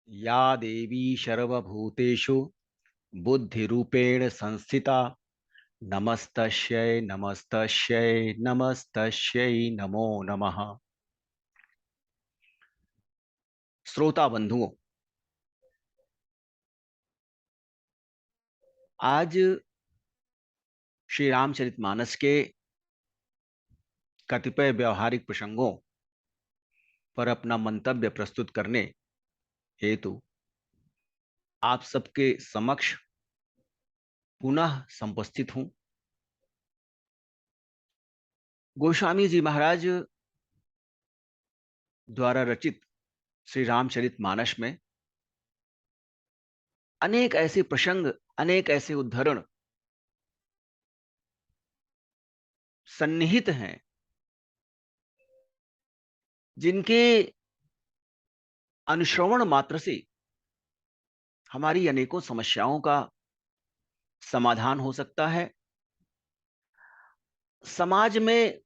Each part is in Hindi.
या देवी सर्वभूतेषु बुद्धिरूपेण संस्थिता नमस्तस्यै नमस्तस्यै नमस्तस्यै नमो नमः। श्रोता बंधुओं, आज श्री रामचरितमानस के कतिपय व्यवहारिक प्रसंगों पर अपना मंतव्य प्रस्तुत करने हेतु आप सबके समक्ष पुनः समुपस्थित हूं। गोस्वामी जी महाराज द्वारा रचित श्री रामचरितमानस में अनेक ऐसे प्रसंग, अनेक ऐसे उद्धरण सन्निहित हैं जिनके अनुश्रवण मात्र से हमारी अनेकों समस्याओं का समाधान हो सकता है। समाज में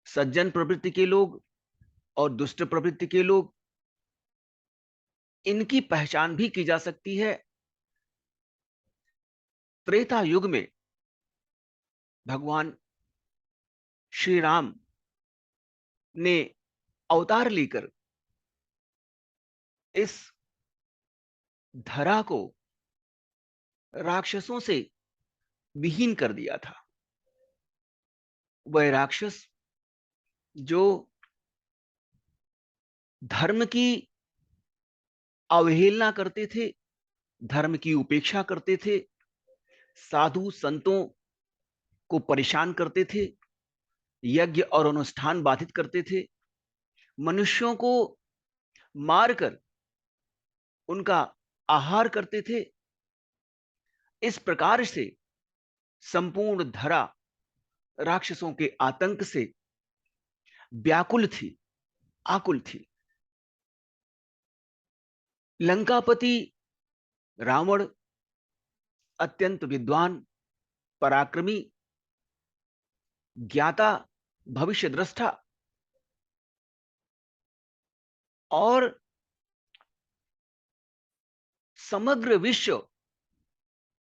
सज्जन प्रवृत्ति के लोग और दुष्ट प्रवृत्ति के लोग, इनकी पहचान भी की जा सकती है। त्रेता युग में भगवान श्री राम ने अवतार लेकर इस धरा को राक्षसों से विहीन कर दिया था। वह राक्षस जो धर्म की अवहेलना करते थे, धर्म की उपेक्षा करते थे, साधु संतों को परेशान करते थे, यज्ञ और अनुष्ठान बाधित करते थे, मनुष्यों को मारकर उनका आहार करते थे। इस प्रकार से संपूर्ण धरा राक्षसों के आतंक से व्याकुल थी, आकुल थी। लंकापति रावण अत्यंत विद्वान, पराक्रमी, ज्ञाता, भविष्य द्रष्टा और समग्र विश्व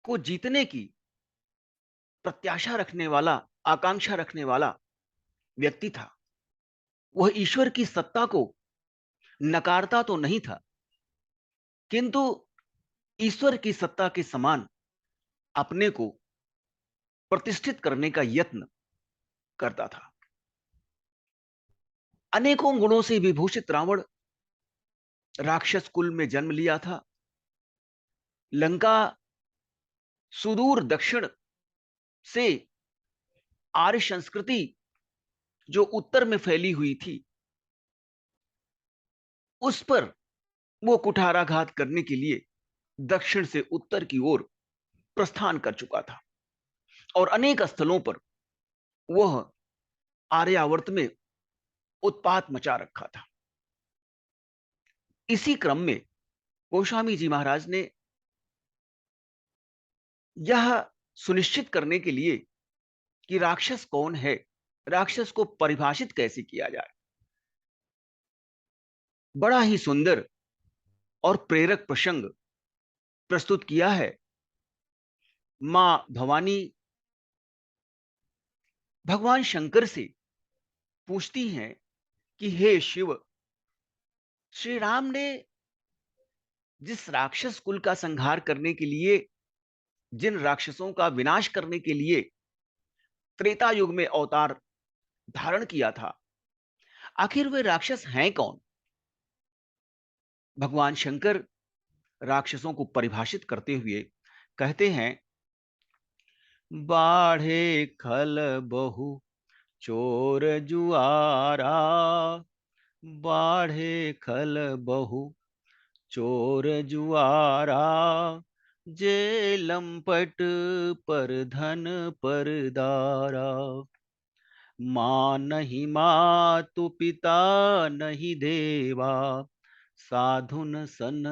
को जीतने की प्रत्याशा रखने वाला, आकांक्षा रखने वाला व्यक्ति था। वह ईश्वर की सत्ता को नकारता तो नहीं था, किंतु ईश्वर की सत्ता के समान अपने को प्रतिष्ठित करने का यत्न करता था। अनेकों गुणों से विभूषित रावण राक्षस कुल में जन्म लिया था। लंका सुदूर दक्षिण से आर्य संस्कृति जो उत्तर में फैली हुई थी, उस पर वो कुठाराघात करने के लिए दक्षिण से उत्तर की ओर प्रस्थान कर चुका था और अनेक स्थलों पर वह आर्यावर्त में उत्पात मचा रखा था। इसी क्रम में गोस्वामी जी महाराज ने यह सुनिश्चित करने के लिए कि राक्षस कौन है, राक्षस को परिभाषित कैसे किया जाए, बड़ा ही सुंदर और प्रेरक प्रसंग प्रस्तुत किया है। मां भवानी भगवान शंकर से पूछती हैं कि हे शिव, श्री राम ने जिस राक्षस कुल का संहार करने के लिए, जिन राक्षसों का विनाश करने के लिए त्रेता युग में अवतार धारण किया था, आखिर वे राक्षस हैं कौन? भगवान शंकर राक्षसों को परिभाषित करते हुए कहते हैं, बाढ़े खल बहु चोर जुआरा, बाढ़े खल बहु चोर जुआरा, जे लंपट पर धन पर दारा, मां नहीं मातु पिता नहीं देवा, साधुन सन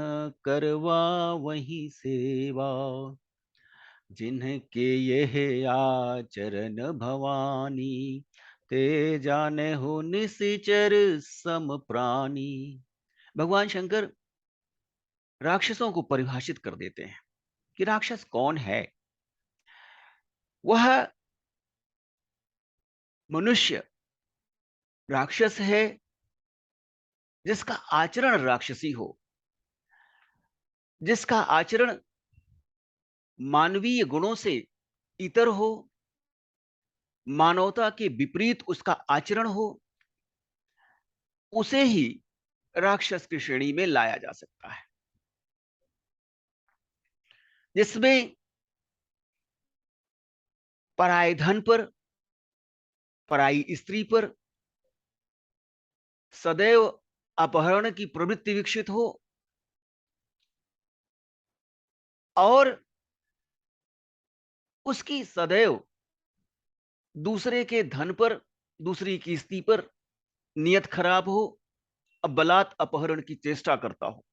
करवा वही सेवा, जिनके यह आचरण भवानी, ते जाने हो निश्चर सम प्राणी, भगवान शंकर राक्षसों को परिभाषित कर देते हैं कि राक्षस कौन है। वह मनुष्य राक्षस है जिसका आचरण राक्षसी हो, जिसका आचरण मानवीय गुणों से इतर हो, मानवता के विपरीत उसका आचरण हो, उसे ही राक्षस की श्रेणी में लाया जा सकता है। जिसमें पराये धन पर, पराई स्त्री पर सदैव अपहरण की प्रवृत्ति विकसित हो और उसकी सदैव दूसरे के धन पर, दूसरी की स्त्री पर नियत खराब हो, बलात् अपहरण की चेष्टा करता हो।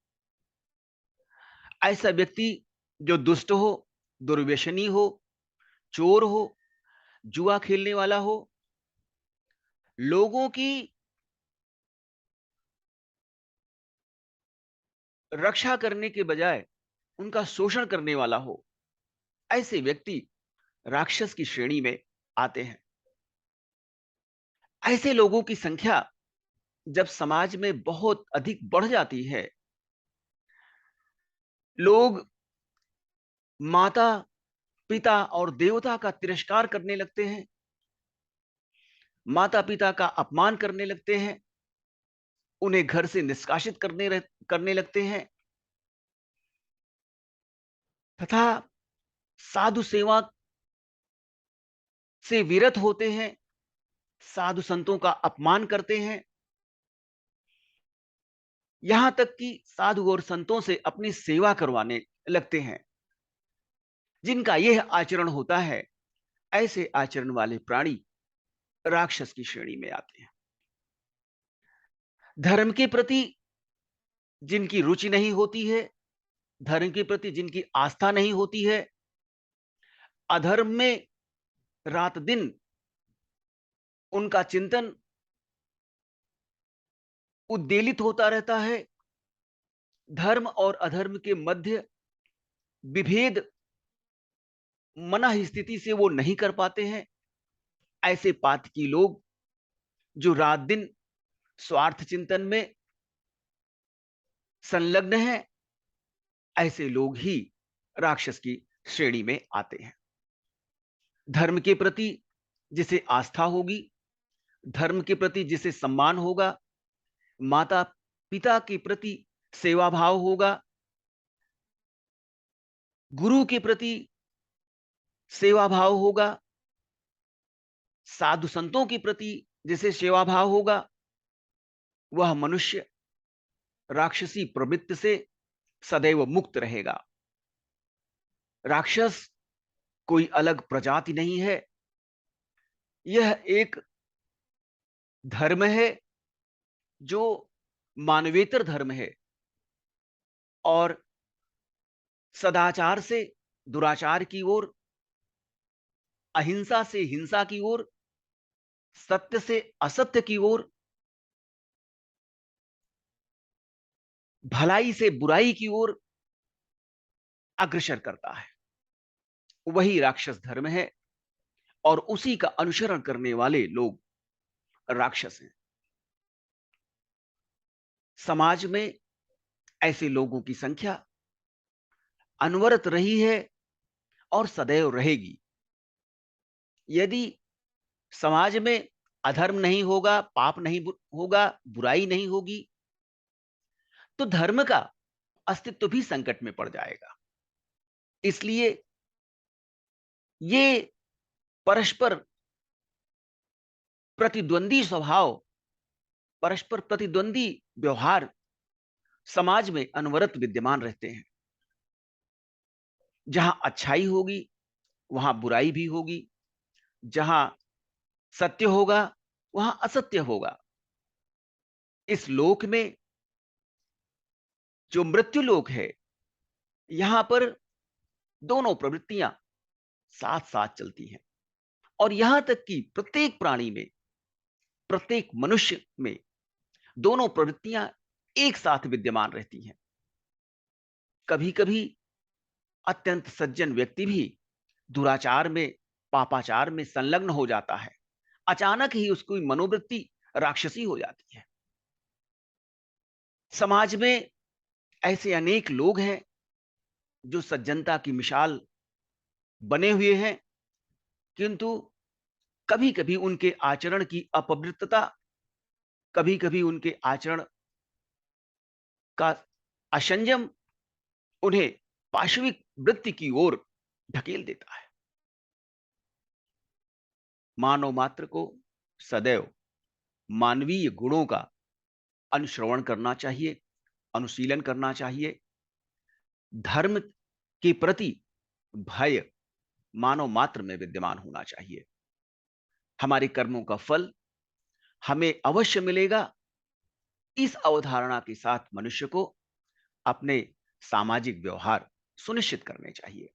ऐसा व्यक्ति जो दुष्ट हो, दुर्व्यसनी हो, चोर हो, जुआ खेलने वाला हो, लोगों की रक्षा करने के बजाय उनका शोषण करने वाला हो, ऐसे व्यक्ति राक्षस की श्रेणी में आते हैं। ऐसे लोगों की संख्या जब समाज में बहुत अधिक बढ़ जाती है, लोग माता, पिता और देवता का तिरस्कार करने लगते हैं, माता पिता का अपमान करने लगते हैं, उन्हें घर से निष्कासित करने लगते हैं तथा साधु सेवा से विरत होते हैं, साधु संतों का अपमान करते हैं, यहां तक कि साधु और संतों से अपनी सेवा करवाने लगते हैं। जिनका यह आचरण होता है, ऐसे आचरण वाले प्राणी राक्षस की श्रेणी में आते हैं। धर्म के प्रति जिनकी रुचि नहीं होती है, धर्म के प्रति जिनकी आस्था नहीं होती है, अधर्म में रात दिन उनका चिंतन उद्वेलित होता रहता है, धर्म और अधर्म के मध्य विभेद मना स्थिति से वो नहीं कर पाते हैं। ऐसे पातकी लोग जो रात दिन स्वार्थ चिंतन में संलग्न हैं, ऐसे लोग ही राक्षस की श्रेणी में आते हैं। धर्म के प्रति जिसे आस्था होगी, धर्म के प्रति जिसे सम्मान होगा, माता पिता के प्रति सेवा भाव होगा, गुरु के प्रति सेवा भाव होगा, साधु संतों के प्रति जिसे सेवा भाव होगा, वह मनुष्य राक्षसी प्रवृत्ति से सदैव मुक्त रहेगा। राक्षस कोई अलग प्रजाति नहीं है, यह एक धर्म है जो मानवेतर धर्म है और सदाचार से दुराचार की ओर, अहिंसा से हिंसा की ओर, सत्य से असत्य की ओर, भलाई से बुराई की ओर अग्रसर करता है। वही राक्षस धर्म है और उसी का अनुसरण करने वाले लोग राक्षस हैं। समाज में ऐसे लोगों की संख्या अनवरत रही है और सदैव रहेगी। यदि समाज में अधर्म नहीं होगा, पाप नहीं होगा, बुराई नहीं होगी, तो धर्म का अस्तित्व भी संकट में पड़ जाएगा। इसलिए ये परस्पर प्रतिद्वंदी स्वभाव, परस्पर प्रतिद्वंदी व्यवहार समाज में अनवरत विद्यमान रहते हैं। जहां अच्छाई होगी वहां बुराई भी होगी, जहां सत्य होगा वहां असत्य होगा। इस लोक में जो मृत्यु लोक है, यहां पर दोनों प्रवृत्तियां साथ साथ चलती हैं और यहां तक कि प्रत्येक प्राणी में, प्रत्येक मनुष्य में दोनों प्रवृत्तियां एक साथ विद्यमान रहती हैं। कभी-कभी अत्यंत सज्जन व्यक्ति भी दुराचार में, पापाचार में संलग्न हो जाता है। अचानक ही उसकी मनोवृत्ति राक्षसी हो जाती है। समाज में ऐसे अनेक लोग हैं जो सज्जनता की मिसाल बने हुए हैं, किंतु कभी-कभी उनके आचरण की अपवित्रता, कभी-कभी उनके आचरण का असंयम उन्हें पाशविक वृत्ति की ओर ढकेल देता है। मानव मात्र को सदैव मानवीय गुणों का अनुश्रवण करना चाहिए, अनुशीलन करना चाहिए। धर्म के प्रति भय मानव मात्र में विद्यमान होना चाहिए। हमारे कर्मों का फल हमें अवश्य मिलेगा। इस अवधारणा के साथ मनुष्य को अपने सामाजिक व्यवहार सुनिश्चित करने चाहिए।